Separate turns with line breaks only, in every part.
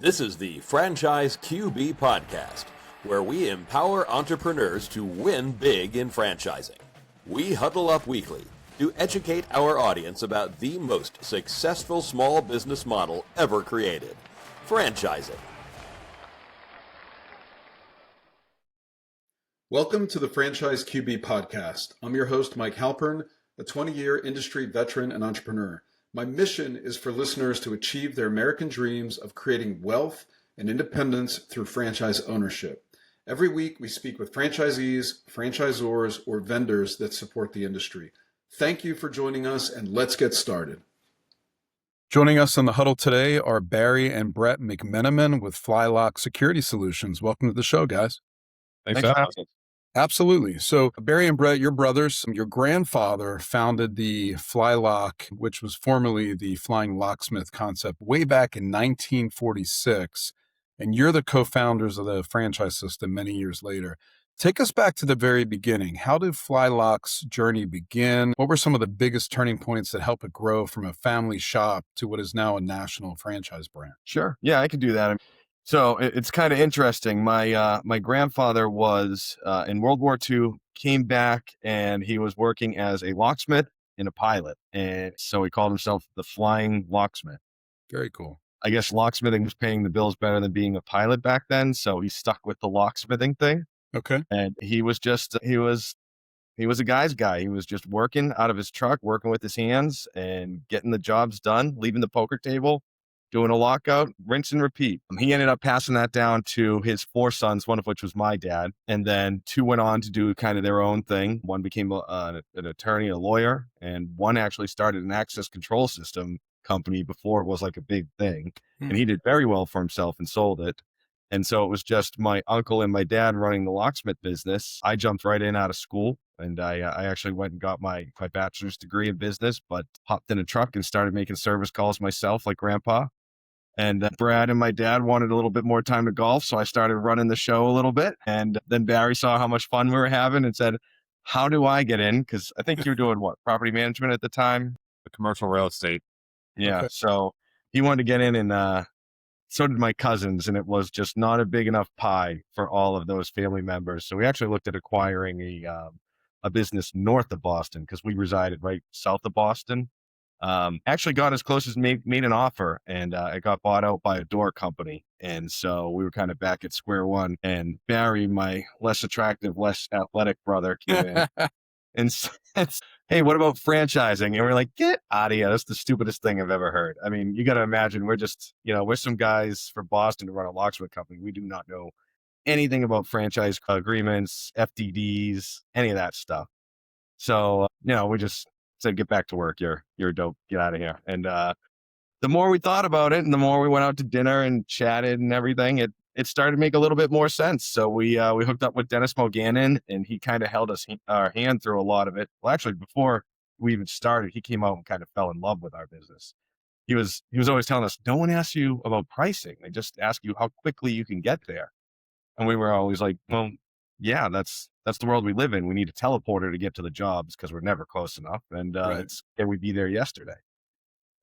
This is the Franchise QB Podcast, where we empower entrepreneurs to win big in franchising. We huddle up weekly to educate our audience about the most successful small business model ever created, franchising.
Welcome to the Franchise QB Podcast. I'm your host, Mike Halpern, a 20-year industry veteran and entrepreneur. My mission is for listeners to achieve their American dreams of creating wealth and independence through franchise ownership. Every week, we speak with franchisees, franchisors, or vendors that support the industry. Thank you for joining us, and let's get started. Joining us on the huddle today are Barry and Brett McMenimon with Flylock Security Solutions. Welcome to the show, guys.
Thanks for having us.
Absolutely. So Barry and Brett, your brothers, your grandfather founded the Flylock, which was formerly the Flying Locksmith concept way back in 1946. And you're the co-founders of the franchise system many years later. Take us back to the very beginning. How did Flylock's journey begin? What were some of the biggest turning points that helped it grow from a family shop to what is now a national franchise brand?
Sure. Yeah, I can do that. So it's kind of interesting. My grandfather was in World War II, came back, and he was working as a locksmith and a pilot. And so he called himself the Flying Locksmith.
Very cool.
I guess locksmithing was paying the bills better than being a pilot back then. So he stuck with the locksmithing thing.
Okay.
And he was a guy's guy. He was just working out of his truck, working with his hands and getting the jobs done, leaving the poker table, doing a lockout, rinse and repeat. He ended up passing that down to his 4 sons, one of which was my dad. And then 2 went on to do kind of their own thing. One became an attorney, a lawyer, and one actually started an access control system company before it was like a big thing. And he did very well for himself and sold it. And so it was just my uncle and my dad running the locksmith business. I jumped right in out of school, and I actually went and got my bachelor's degree in business, but hopped in a truck and started making service calls myself like grandpa. And Brad and my dad wanted a little bit more time to golf, so I started running the show a little bit. And then Barry saw how much fun we were having and said, how do I get in? Because I think you were doing what, property management at the time?
The commercial real estate.
Yeah.
Okay.
So he wanted to get in, and so did my cousins, and it was just not a big enough pie for all of those family members. So we actually looked at acquiring a business north of Boston because we resided right south of Boston. Actually got as close as made an offer, and it got bought out by a door company. And so we were kind of back at square one, and Barry, my less attractive, less athletic brother, came in and said, hey, what about franchising? And we're like, get out of here. That's the stupidest thing I've ever heard. I mean, you got to imagine we're just, we're some guys from Boston to run a locksmith company. We do not know anything about franchise agreements, FDDs, any of that stuff. So, we just said, get back to work. You're dope. Get out of here. And the more we thought about it and the more we went out to dinner and chatted and everything, it started to make a little bit more sense. So we hooked up with Dennis Mogannon, and he kind of held our hand through a lot of it. Well, actually, before we even started, he came out and kind of fell in love with our business. He was always telling us, no one asks you about pricing. They just ask you how quickly you can get there. And we were always like, well, yeah, that's the world we live in. We need a teleporter to get to the jobs because we're never close enough. And can we be there yesterday?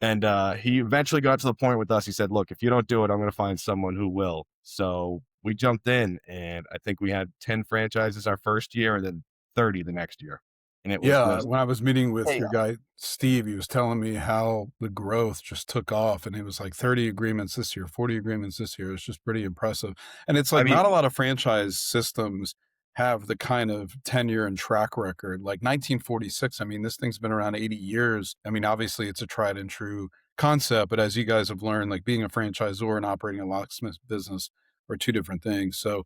And he eventually got to the point with us. He said, look, if you don't do it, I'm going to find someone who will. So we jumped in, and I think we had 10 franchises our first year and then 30 the next year. And it was
when I was meeting with your guy, Steve, he was telling me how the growth just took off, and it was like 30 agreements this year, 40 agreements this year. It's just pretty impressive. And it's like, not a lot of franchise systems have the kind of tenure and track record. Like 1946, I mean, this thing's been around 80 years. I mean, obviously it's a tried and true concept, but as you guys have learned, like being a franchisor and operating a locksmith business are 2 different things. So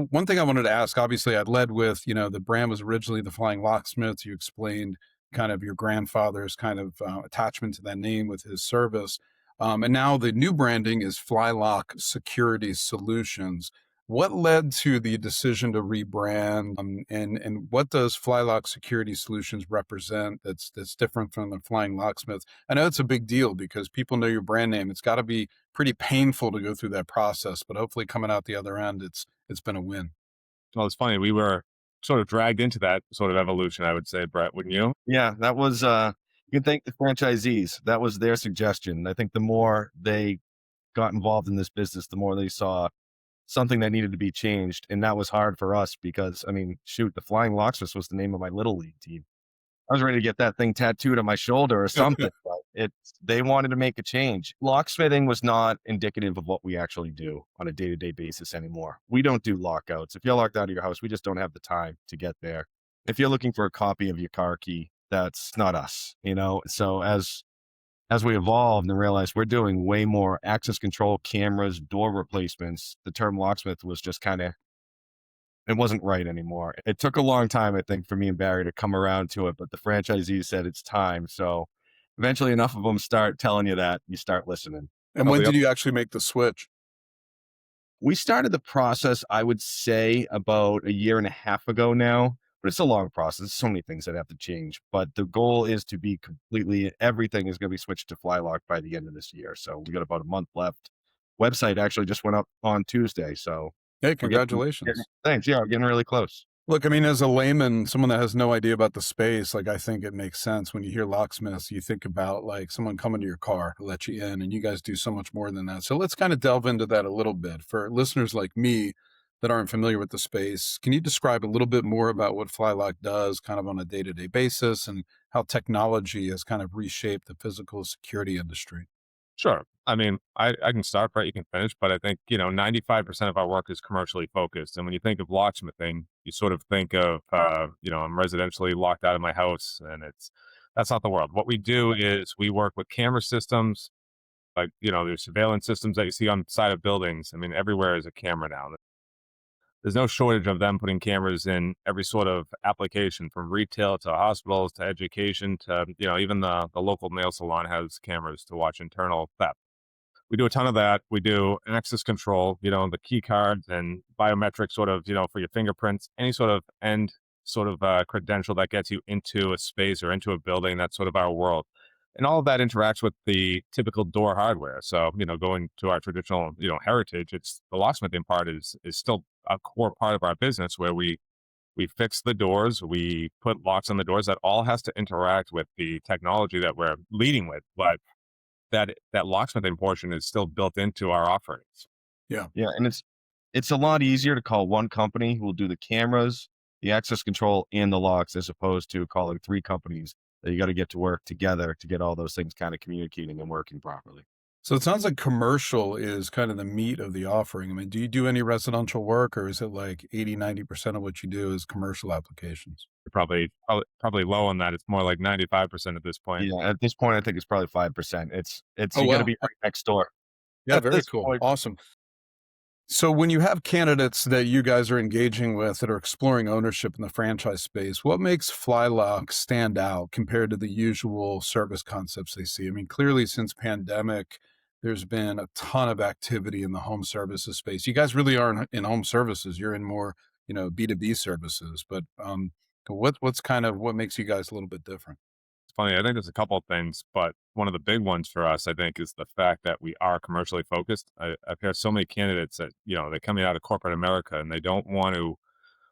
one thing I wanted to ask, obviously I led with, the brand was originally the Flying Locksmiths. You explained kind of your grandfather's kind of attachment to that name with his service. And now the new branding is Flylock Security Solutions. What led to the decision to rebrand, and what does Flylock Security Solutions represent that's different from the Flying Locksmith? I know it's a big deal because people know your brand name. It's got to be pretty painful to go through that process, but hopefully coming out the other end, it's been a win.
Well, it's funny. We were sort of dragged into that sort of evolution, I would say, Brett, wouldn't you?
Yeah, that was, you can thank the franchisees. That was their suggestion. I think the more they got involved in this business, the more they saw something that needed to be changed. And that was hard for us because, I mean, shoot, the Flying Locksmiths was the name of my little league team. I was ready to get that thing tattooed on my shoulder or something, but they wanted to make a change. Locksmithing was not indicative of what we actually do on a day-to-day basis anymore. We don't do lockouts. If you're locked out of your house, we just don't have the time to get there. If you're looking for a copy of your car key, that's not us, you know? So as we evolved and realized we're doing way more access control, cameras, door replacements, the term locksmith was just kind of, it wasn't right anymore. It took a long time, I think, for me and Barry to come around to it, but the franchisees said it's time. So eventually enough of them start telling you that, you start listening.
And when did you actually make the switch?
We started the process, I would say, about a year and a half ago now, but it's a long process. There's so many things that have to change, but the goal is to be everything is going to be switched to Flylock by the end of this year. So we got about a month left. Website actually just went up on Tuesday. So
hey, congratulations.
Thanks. Yeah, we're getting really close.
Look, I mean, as a layman, someone that has no idea about the space, like I think it makes sense when you hear locksmiths, you think about like someone coming to your car to let you in, and you guys do so much more than that. So let's kind of delve into that a little bit. For listeners like me that aren't familiar with the space, can you describe a little bit more about what Flylock does kind of on a day-to-day basis and how technology has kind of reshaped the physical security industry?
Sure. I mean, I can start, Brett, you can finish, but I think, 95% of our work is commercially focused. And when you think of locksmithing, you sort of think of, I'm residentially locked out of my house, and that's not the world. What we do is we work with camera systems, like, there's surveillance systems that you see on the side of buildings. I mean, everywhere is a camera now. There's no shortage of them putting cameras in every sort of application, from retail to hospitals to education to, even the local nail salon has cameras to watch internal theft. We do a ton of that. We do access control, the key cards and biometric sort of, for your fingerprints, any sort of end sort of credential that gets you into a space or into a building. That's sort of our world. And all of that interacts with the typical door hardware. So, going to our traditional, heritage, it's the locksmithing part is still a core part of our business, where we fix the doors, we put locks on the doors. That all has to interact with the technology that we're leading with. But that locksmithing portion is still built into our offerings.
Yeah. And it's a lot easier to call one company who will do the cameras, the access control, and the locks, as opposed to calling three companies that you got to get to work together to get all those things kind of communicating and working properly.
So it sounds like commercial is kind of the meat of the offering. I mean, do you do any residential work, or is it like 80-90% of what you do is commercial applications?
Probably low on that. It's more like 95% at this point.
Yeah, at this point, I think it's probably 5%. It's
Oh,
you got to
wow.
be right next door.
Yeah, very cool.
point.
Awesome. So when you have candidates that you guys are engaging with that are exploring ownership in the franchise space, what makes Flylock stand out compared to the usual service concepts they see? I mean, clearly since pandemic, there's been a ton of activity in the home services space. You guys really aren't in home services. You're in more, B2B services. But what makes you guys a little bit different?
Funny. I think there's a couple of things, but one of the big ones for us, I think, is the fact that we are commercially focused. I've heard so many candidates that, they're coming out of corporate America and they don't want to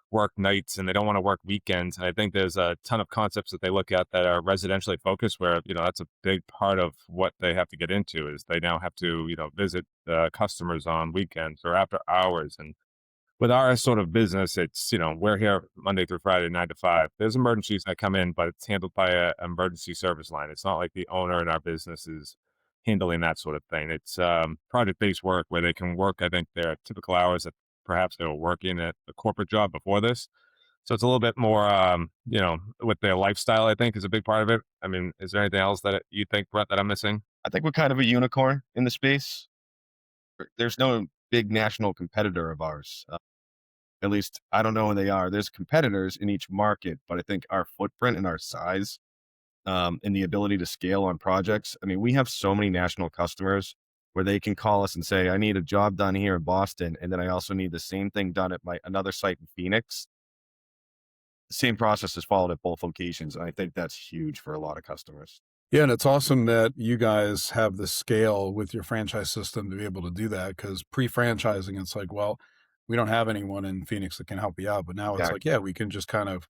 work nights and they don't want to work weekends. And I think there's a ton of concepts that they look at that are residentially focused, where, that's a big part of what they have to get into, is they now have to, visit customers on weekends or after hours. And with our sort of business, it's, we're here Monday through Friday, 9 to 5. There's emergencies that come in, but it's handled by an emergency service line. It's not like the owner in our business is handling that sort of thing. It's project-based work where they can work, I think, their typical hours that perhaps they were working at a corporate job before this. So it's a little bit more, with their lifestyle, I think, is a big part of it. I mean, is there anything else that you think, Brett, that I'm missing?
I think we're kind of a unicorn in the space. There's no big national competitor of ours. At least I don't know when they are. There's competitors in each market, but I think our footprint and our size, and the ability to scale on projects. I mean, we have so many national customers where they can call us and say, I need a job done here in Boston, and then I also need the same thing done at another site in Phoenix. The same process is followed at both locations, and I think that's huge for a lot of customers.
Yeah, and it's awesome that you guys have the scale with your franchise system to be able to do that, because pre-franchising, it's like, well, we don't have anyone in Phoenix that can help you out. But now it's like, yeah, we can just kind of,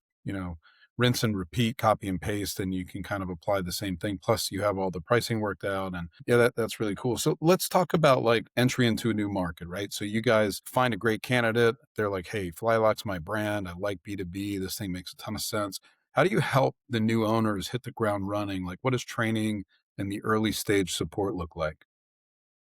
rinse and repeat, copy and paste, and you can kind of apply the same thing. Plus you have all the pricing worked out, and yeah, that's really cool. So let's talk about like entry into a new market, right? So you guys find a great candidate. They're like, hey, Flylock's my brand. I like B2B. This thing makes a ton of sense. How do you help the new owners hit the ground running? Like, what does training and the early stage support look like?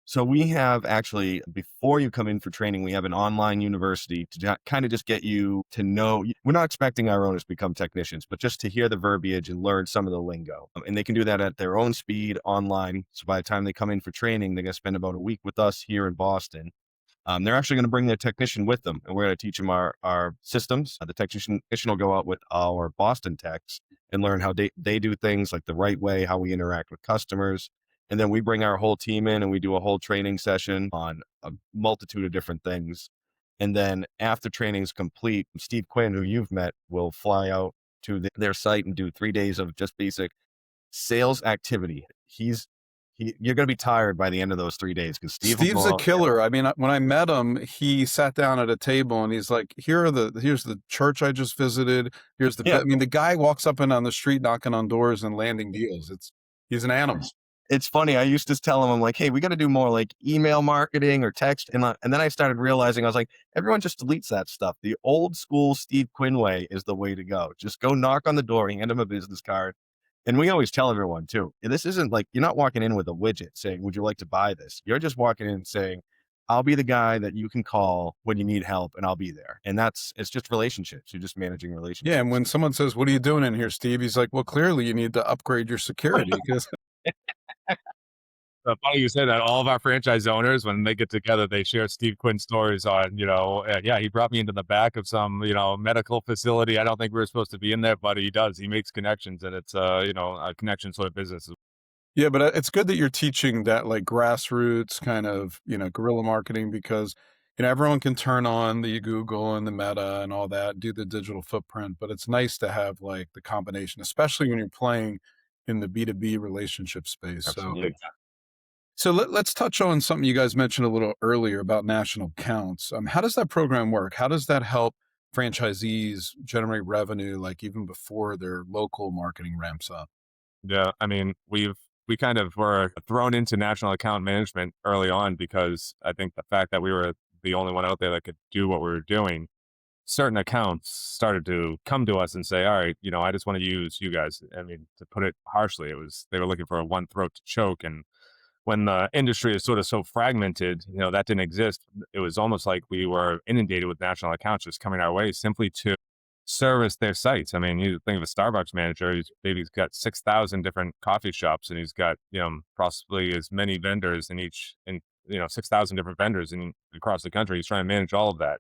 So we have actually, before you come in for training, we have an online university to kind of just get you to know. We're not expecting our owners to become technicians, but just to hear the verbiage and learn some of the lingo. And they can do that at their own speed online. So by the time they come in for training, they're going to spend about a week with us here in Boston. They're actually going to bring their technician with them, and we're going to teach them our systems. The technician will go out with our Boston techs and learn how they do things like the right way, how we interact with customers. And then we bring our whole team in and we do a whole training session on a multitude of different things. And then after training is complete, Steve Quinn, who you've met, will fly out to their site and do 3 days of just basic sales activity. You're going to be tired by the end of those 3 days because
Steve's a killer. I mean, when I met him, he sat down at a table and he's like, here's the church I just visited. I mean, the guy walks up and on the street knocking on doors and landing deals. He's an animal.
It's funny. I used to tell him, I'm like, hey, we got to do more like email marketing or text. And then I started realizing, I was like, everyone just deletes that stuff. The old school Steve Quinn way is the way to go. Just go knock on the door, hand him a business card. And we always tell everyone too, this isn't like, you're not walking in with a widget saying, would you like to buy this? You're just walking in saying, I'll be the guy that you can call when you need help and I'll be there. And it's just relationships. You're just managing relationships.
Yeah. And when someone says, what are you doing in here, Steve? He's like, well, clearly you need to upgrade your security because
funny you say that. All of our franchise owners, when they get together, they share Steve Quinn stories on, yeah, he brought me into the back of some, medical facility. I don't think we were supposed to be in there, but he does. He makes connections, and it's, a connection sort of business.
Yeah, but it's good that you're teaching that like grassroots kind of, guerrilla marketing because, everyone can turn on the Google and the Meta and all that, do the digital footprint, but it's nice to have like the combination, especially when you're playing in the B2B relationship space.
Absolutely.
So let's touch on something you guys mentioned a little earlier about national accounts. How does that program work? How does that help franchisees generate revenue, like even before their local marketing ramps up?
Yeah, I mean, we kind of were thrown into national account management early on because I think the fact that we were the only one out there that could do what we were doing, certain accounts started to come to us and say, all right, I just want to use you guys. I mean, to put it harshly, they were looking for a one throat to choke. And when the industry is sort of so fragmented, that didn't exist. It was almost like we were inundated with national accounts just coming our way simply to service their sites. I mean, you think of a Starbucks manager, he's got 6,000 different coffee shops and he's got, possibly as many vendors in 6,000 different vendors across the country. He's trying to manage all of that.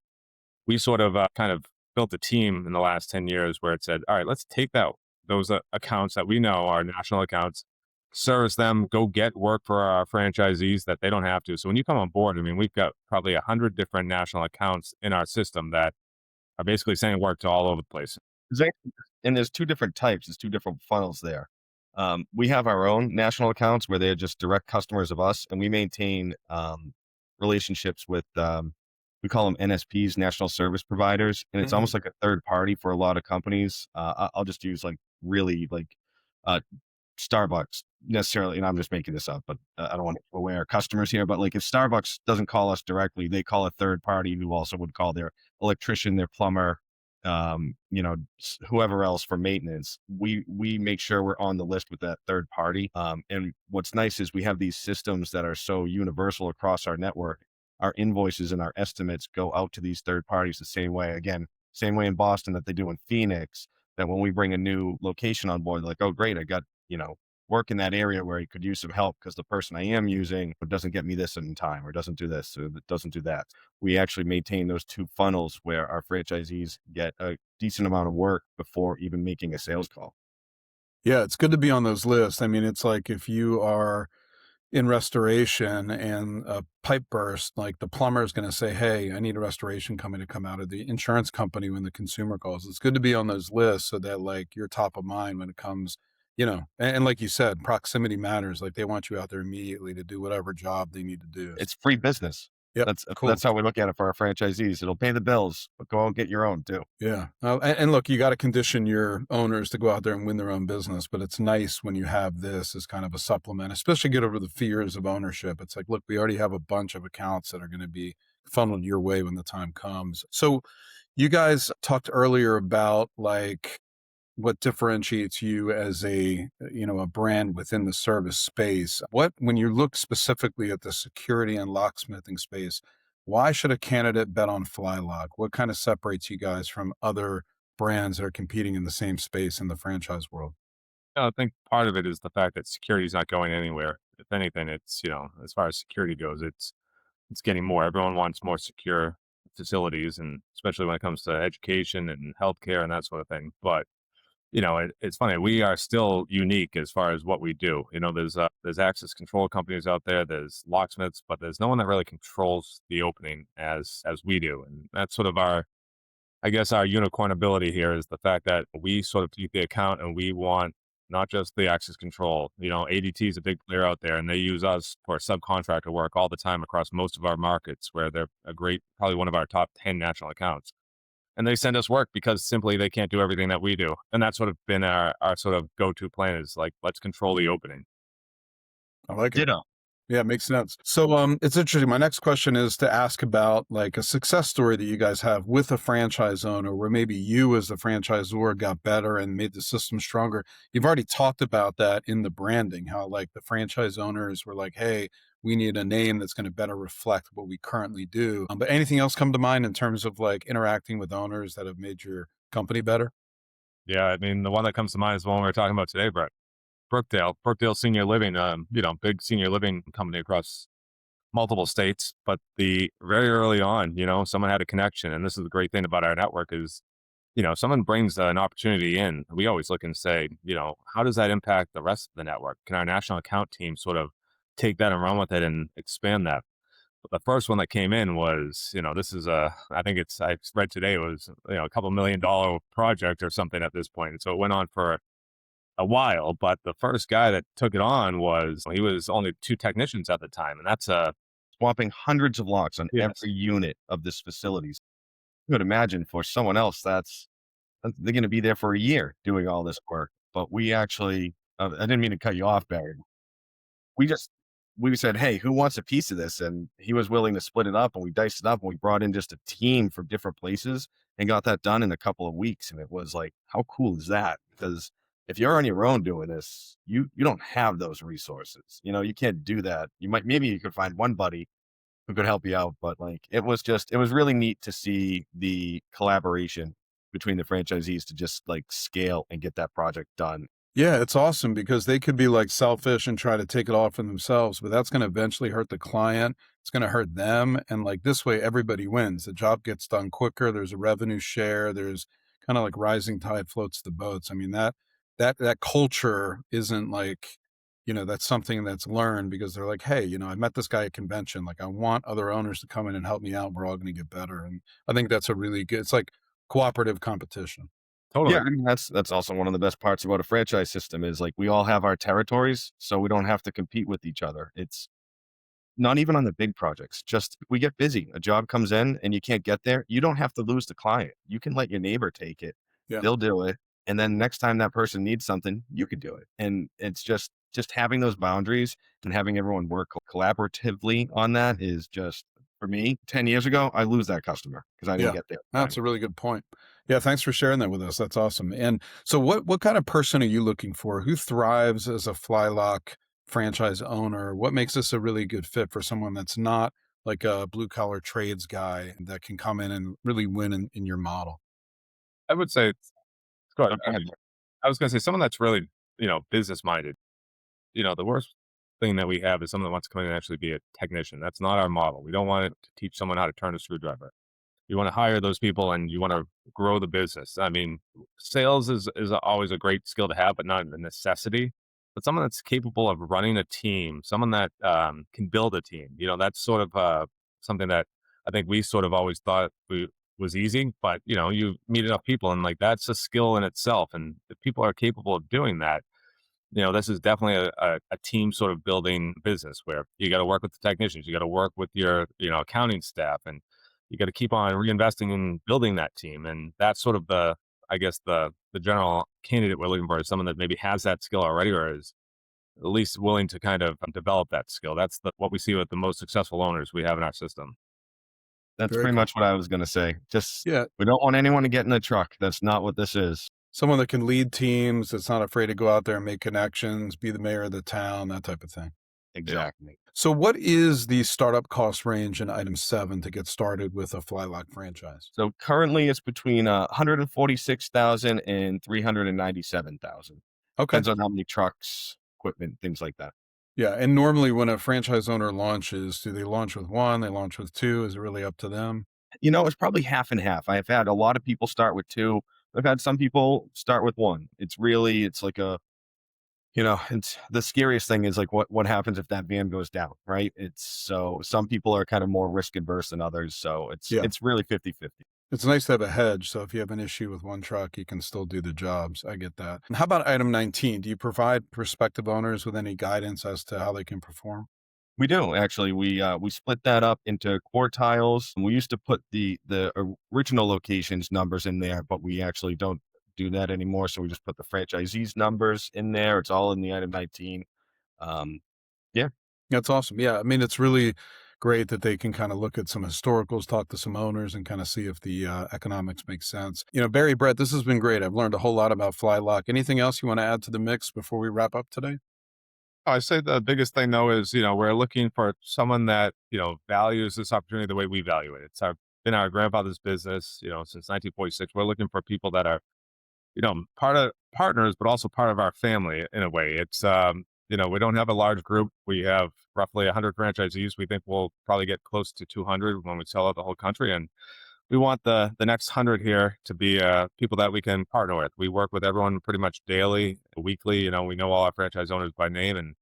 We sort of kind of built a team in the last 10 years where it said, all right, let's take those accounts that we know are national accounts, service them, go get work for our franchisees that they don't have to. So when you come on board, I mean, we've got probably 100 different national accounts in our system that are basically sending work to all over the place.
And there's two different types. There's two different funnels there. We have our own national accounts where they're just direct customers of us, and we maintain relationships with, we call them NSPs, national service providers, and it's almost like a third party for a lot of companies. I'll just use really Starbucks necessarily, and I'm just making this up, but I don't want to aware customers here, but like if Starbucks doesn't call us directly, they call a third party who also would call their electrician, their plumber, whoever else for maintenance. We make sure we're on the list with that third party. And what's nice is we have these systems that are so universal across our network. Our invoices and our estimates go out to these third parties the same way in Boston that they do in Phoenix, that when we bring a new location on board, they're like, oh, great, I got, work in that area where he could use some help because the person I am using doesn't get me this in time or doesn't do this or doesn't do that. We actually maintain those two funnels where our franchisees get a decent amount of work before even making a sales call.
Yeah, it's good to be on those lists. I mean, it's like if you are in restoration and a pipe burst, like the plumber is going to say, hey, I need a restoration company to come out, of the insurance company when the consumer calls. It's good to be on those lists so that like you're top of mind when it comes, and like you said, proximity matters. Like they want you out there immediately to do whatever job they need to do.
It's free business.
Yep. Cool.
That's how we look at it for our franchisees. It'll pay the bills, but go out and get your own too.
Yeah. And look, you got to condition your owners to go out there and win their own business, but it's nice when you have this as kind of a supplement, especially get over the fears of ownership. It's like, look, we already have a bunch of accounts that are going to be funneled your way when the time comes. So you guys talked earlier about like what differentiates you as a brand within the service space. When you look specifically at the security and locksmithing space, why should a candidate bet on Flylock? What kind of separates you guys from other brands that are competing in the same space in the franchise world?
I think part of it is the fact that security is not going anywhere. If anything, it's, as far as security goes, it's getting more. Everyone wants more secure facilities, and especially when it comes to education and healthcare and that sort of thing. But it's funny. We are still unique as far as what we do. There's access control companies out there. There's locksmiths, but there's no one that really controls the opening as we do. And that's sort of I guess our unicorn ability here is the fact that we sort of keep the account, and we want not just the access control. ADT is a big player out there, and they use us for subcontractor work all the time across most of our markets, where they're probably one of our top 10 national accounts. And they send us work because simply they can't do everything that we do. And that's sort of been our sort of go-to plan, is like, let's control the opening.
I like it.
Ditto.
Yeah, it makes sense. So it's interesting. My next question is to ask about like a success story that you guys have with a franchise owner where maybe you as the franchisor got better and made the system stronger. You've already talked about that in the branding, how like the franchise owners were like, hey, we need a name that's going to better reflect what we currently do. But anything else come to mind in terms of like interacting with owners that have made your company better?
Yeah, I mean, the one that comes to mind is the one we were talking about today, Brett. Brookdale Senior Living, big senior living company across multiple states. But very early on, someone had a connection. And this is the great thing about our network is, someone brings an opportunity in. We always look and say, how does that impact the rest of the network? Can our national account team sort of take that and run with it and expand that? But the first one that came in was, this is I read today it was, a couple $1 million project or something at this point. And so it went on for a while, but the first guy that took it on he was only 2 technicians at the time. And that's
swapping hundreds of locks on every unit of this facility. You would imagine for someone else, they're going to be there for a year doing all this work. But we actually, I didn't mean to cut you off, Barry. We said, hey, who wants a piece of this? And he was willing to split it up, and we diced it up, and we brought in just a team from different places and got that done in a couple of weeks. And it was like, how cool is that? Because if you're on your own doing this, you don't have those resources. You can't do that. Maybe you could find one buddy who could help you out, but like, it was really neat to see the collaboration between the franchisees to just like scale and get that project done.
Yeah, it's awesome because they could be like selfish and try to take it all for themselves, but that's going to eventually hurt the client. It's going to hurt them. And like this way, everybody wins. The job gets done quicker. There's a revenue share. There's kind of like rising tide floats the boats. I mean, that culture isn't like, that's something that's learned because they're like, hey, I met this guy at convention. Like I want other owners to come in and help me out. We're all going to get better. And I think that's a really good, it's like cooperative competition.
Totally.
Yeah, I mean, that's also one of the best parts about a franchise system is like we all have our territories, so we don't have to compete with each other. It's not even on the big projects. Just we get busy. A job comes in and you can't get there. You don't have to lose the client. You can let your neighbor take it.
Yeah.
They'll do it. And then next time that person needs something, you can do it. And it's just having those boundaries and having everyone work collaboratively on that is just, for me, 10 years ago, I lose that customer because I didn't get there.
That's a really good point. Yeah, thanks for sharing that with us. That's awesome. And so what kind of person are you looking for? Who thrives as a Flylock franchise owner? What makes this a really good fit for someone that's not like a blue collar trades guy that can come in and really win in your model?
I would say, go ahead.
Go ahead.
I was going to say someone that's really, business minded. The worst thing that we have is someone that wants to come in and actually be a technician. That's not our model. We don't want to teach someone how to turn a screwdriver. You want to hire those people and you want to grow the business. I mean, sales is always a great skill to have, but not a necessity. But someone that's capable of running a team, someone that can build a team, that's sort of something that I think we sort of always thought was easy. But, you meet enough people and like that's a skill in itself. And if people are capable of doing that, this is definitely a team sort of building business where you got to work with the technicians, you got to work with your, accounting staff, and you got to keep on reinvesting in building that team. And that's sort of I guess the general candidate we're looking for is someone that maybe has that skill already or is at least willing to kind of develop that skill. That's what we see with the most successful owners we have in our system.
That's
Very
pretty
cool.
much what I was going to say.
Yeah.
We don't want anyone to get in the truck. That's not what this is.
Someone that can lead teams, that's not afraid to go out there and make connections, be the mayor of the town, that type of thing.
Exactly.
Yeah. So what is the startup cost range in item 7 to get started with a Flylock franchise?
So currently it's between $146,000 and $397,000.
Okay.
Depends on how many trucks, equipment, things like that.
Yeah. And normally when a franchise owner launches, do they launch with 1? They launch with 2? Is it really up to them?
It's probably half and half. I've had a lot of people start with 2. I've had some people start with 1. It's like it's the scariest thing is like what happens if that van goes down, right? So some people are kind of more risk adverse than others. So it's really 50-50.
It's nice to have a hedge. So if you have an issue with one truck, you can still do the jobs. I get that. And how about item 19? Do you provide prospective owners with any guidance as to how they can perform?
We do actually. We split that up into quartiles. We used to put the original locations numbers in there, but we actually don't do that anymore. So we just put the franchisees numbers in there. It's all in the item 19. Yeah,
that's awesome. Yeah, I mean, it's really great that they can kind of look at some historicals, talk to some owners, and kind of see if the economics make sense. Barry, Brett, this has been great. I've learned a whole lot about Flylock. Anything else you want to add to the mix before we wrap up today?
I say the biggest thing though is, we're looking for someone that, values this opportunity the way we value it. It's been our grandfather's business, since 1946. We're looking for people that are, part of partners, but also part of our family in a way. It's, we don't have a large group. We have roughly 100 franchisees. We think we'll probably get close to 200 when we sell out the whole country. And we want the next 100 here to be people that we can partner with. We work with everyone pretty much daily, weekly. We know all our franchise owners by name, and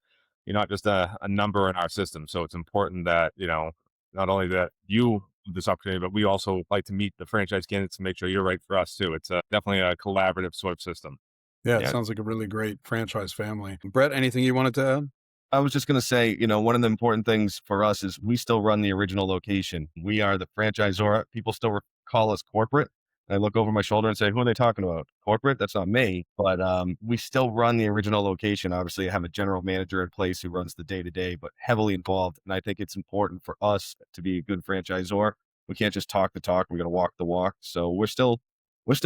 you're not just a number in our system. So it's important that, not only that you have this opportunity, but we also like to meet the franchise candidates and make sure you're right for us too. It's definitely a collaborative sort of system.
Yeah, it sounds like a really great franchise family. Brett, anything you wanted to add?
I was just going to say, one of the important things for us is we still run the original location. We are the franchisor. People still call us corporate. I look over my shoulder and say, who are they talking about? Corporate? That's not me. But we still run the original location. Obviously, I have a general manager in place who runs the day-to-day, but heavily involved. And I think it's important for us to be a good franchisor. We can't just talk the talk. We got to walk the walk. So we're still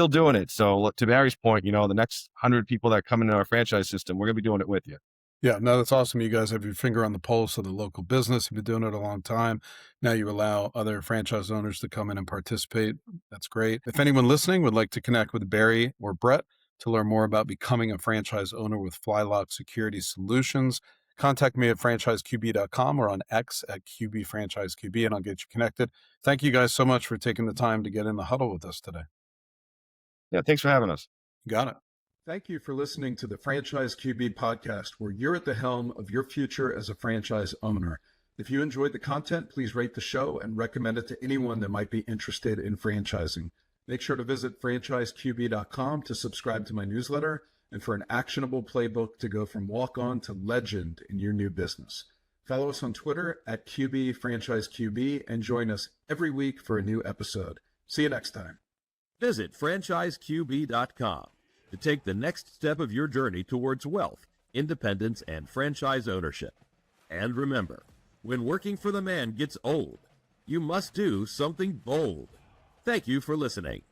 doing it. So to Barry's point, the next 100 people that come into our franchise system, we're going to be doing it with you.
Yeah, no, that's awesome. You guys have your finger on the pulse of the local business. You've been doing it a long time. Now you allow other franchise owners to come in and participate. That's great. If anyone listening would like to connect with Barry or Brett to learn more about becoming a franchise owner with Flylock Security Solutions, contact me at franchiseqb.com or on X at QBFranchiseQB, and I'll get you connected. Thank you guys so much for taking the time to get in the huddle with us today.
Yeah, thanks for having us.
Got it. Thank you for listening to the Franchise QB podcast, where you're at the helm of your future as a franchise owner. If you enjoyed the content, please rate the show and recommend it to anyone that might be interested in franchising. Make sure to visit franchiseqb.com to subscribe to my newsletter and for an actionable playbook to go from walk-on to legend in your new business. Follow us on Twitter at QBFranchiseQB and join us every week for a new episode. See you next time.
Visit franchiseqb.com to take the next step of your journey towards wealth, independence, and franchise ownership. And remember, when working for the man gets old, you must do something bold. Thank you for listening.